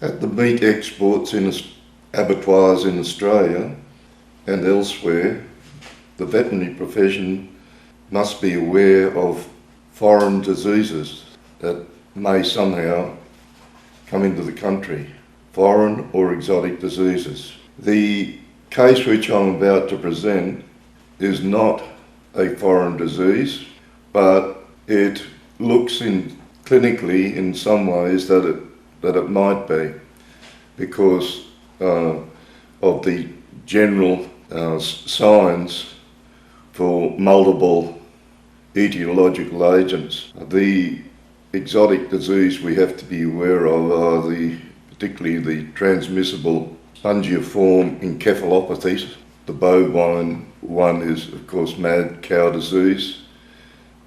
At the meat exports in abattoirs in Australia and elsewhere, the veterinary profession must be aware of foreign diseases that may somehow come into the country, foreign or exotic diseases. The case which I'm about to present is not a foreign disease, but it looks clinically in some ways that it might be, because of the general signs for multiple etiological agents. The exotic disease we have to be aware of are particularly the transmissible spongiform encephalopathies. The bovine one is, of course, mad cow disease.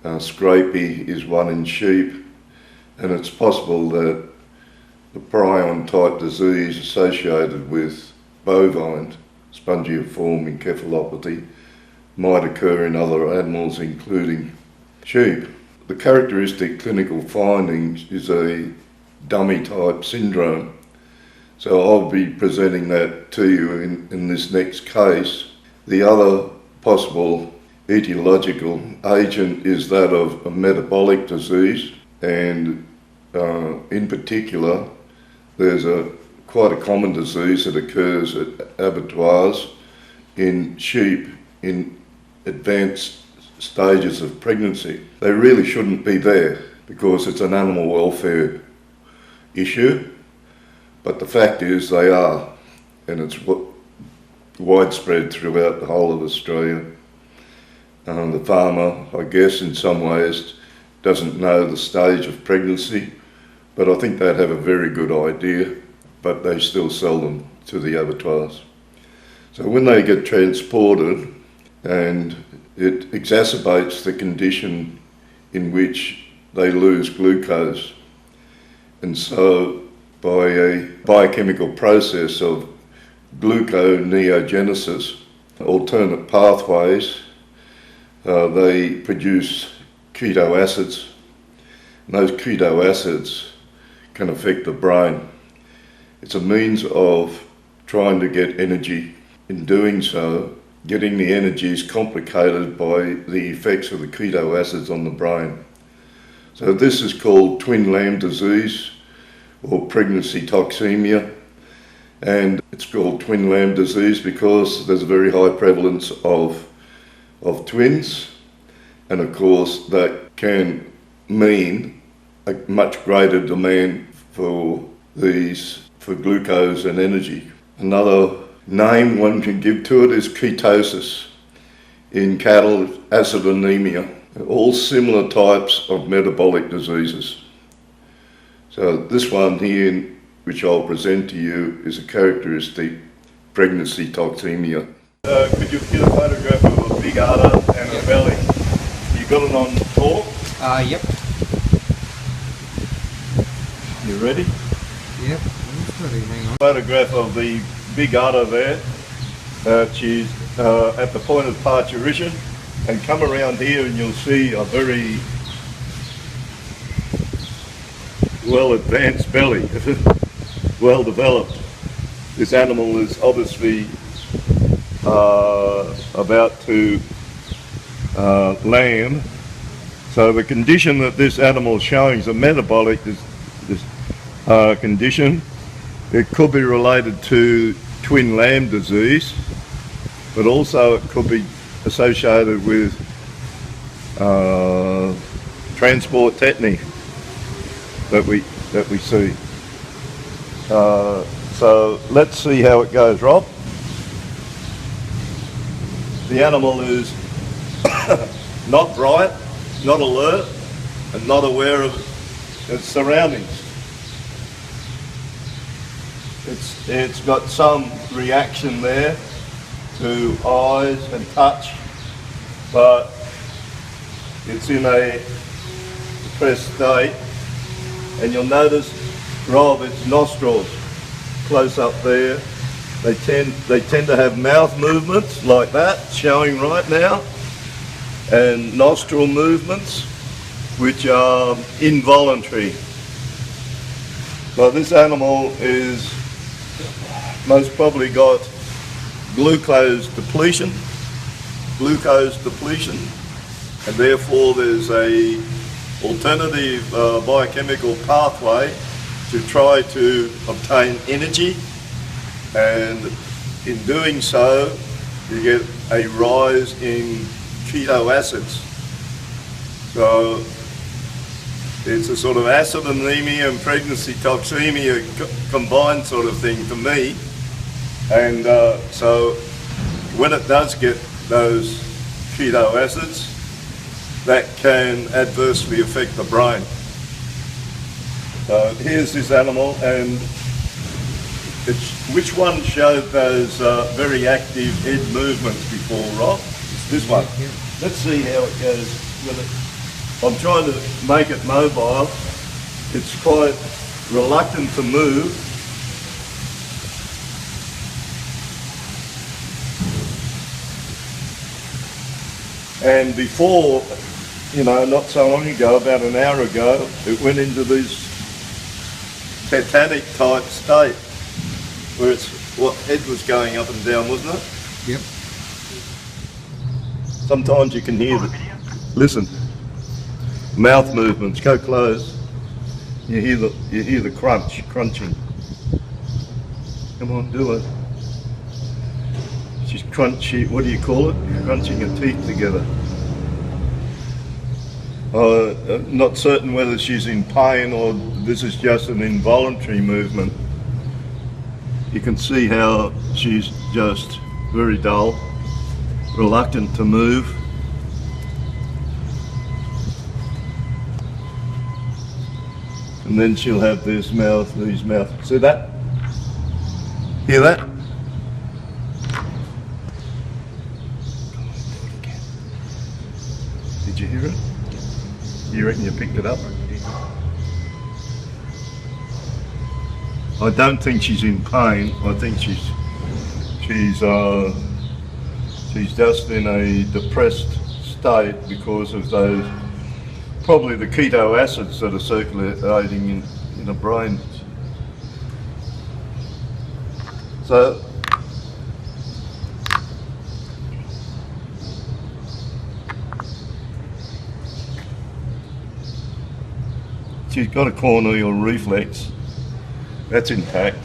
Scrapie is one in sheep, and it's possible that the prion type disease associated with bovine spongiform encephalopathy might occur in other animals, including sheep. The characteristic clinical findings is a dummy type syndrome. So I'll be presenting that to you in this next case. The other possible etiological agent is that of a metabolic disease, and in particular there's quite a common disease that occurs at abattoirs in sheep in advanced stages of pregnancy. They really shouldn't be there because it's an animal welfare issue, but the fact is they are, and it's widespread throughout the whole of Australia. The farmer, I guess, in some ways doesn't know the stage of pregnancy, but I think they'd have a very good idea, but they still sell them to the abattoirs. So when they get transported, and it exacerbates the condition in which they lose glucose, and so by a biochemical process of gluconeogenesis, alternate pathways, they produce keto acids, and those keto acids can affect the brain. It's a means of trying to get energy. In doing so, getting the energy is complicated by the effects of the keto acids on the brain. So this is called twin lamb disease or pregnancy toxemia, and it's called twin lamb disease because there's a very high prevalence of twins, and of course that can mean a much greater demand for glucose and energy. Another name one can give to it is ketosis. In cattle, acidonemia, all similar types of metabolic diseases. So this one here, which I'll present to you, is a characteristic pregnancy toxemia. Could you get a photograph of a big udder and a belly? You got it on talk? Yep. You ready? Yep, ready, hang on. Photograph of the big udder there. She's at the point of parturition, and come around here and you'll see a very well advanced belly, well developed. This animal is obviously about to lamb. So the condition that this animal is showing is a metabolic condition. It could be related to twin lamb disease, but also it could be associated with transport tetany that we see. So let's see how it goes, Rob. The animal is not bright, not alert, and not aware of its surroundings. It's got some reaction there to eyes and touch, but it's in a depressed state. And you'll notice, Rob, its nostrils close up there. They tend to have mouth movements like that, showing right now, and nostril movements which are involuntary. But this animal is most probably got glucose depletion, and therefore there's a alternative biochemical pathway to try to obtain energy, and in doing so you get a rise in keto acids. So it's a sort of acid anemia and pregnancy toxemia combined sort of thing for me. And so when it does get those keto acids, that can adversely affect the brain. So here's this animal, and which one showed those very active head movements before, Rob? It's this one. Let's see how it goes with it. I'm trying to make it mobile. It's quite reluctant to move. And before, not so long ago, about an hour ago, it went into this tetanic type state where head was going up and down, wasn't it? Yep. Sometimes you can hear listen, mouth movements, go close. You hear the crunching. Come on, do it. She's crunchy, what do you call it? Crunching her teeth together. Not certain whether she's in pain or this is just an involuntary movement. You can see how she's just very dull, reluctant to move. And then she'll have these mouth. See that? Hear that? Did you hear it? You reckon you picked it up? I don't think she's in pain. I think she's just in a depressed state because of those, probably the keto acids that are circulating in the brain. So she's got a corneal reflex, that's intact.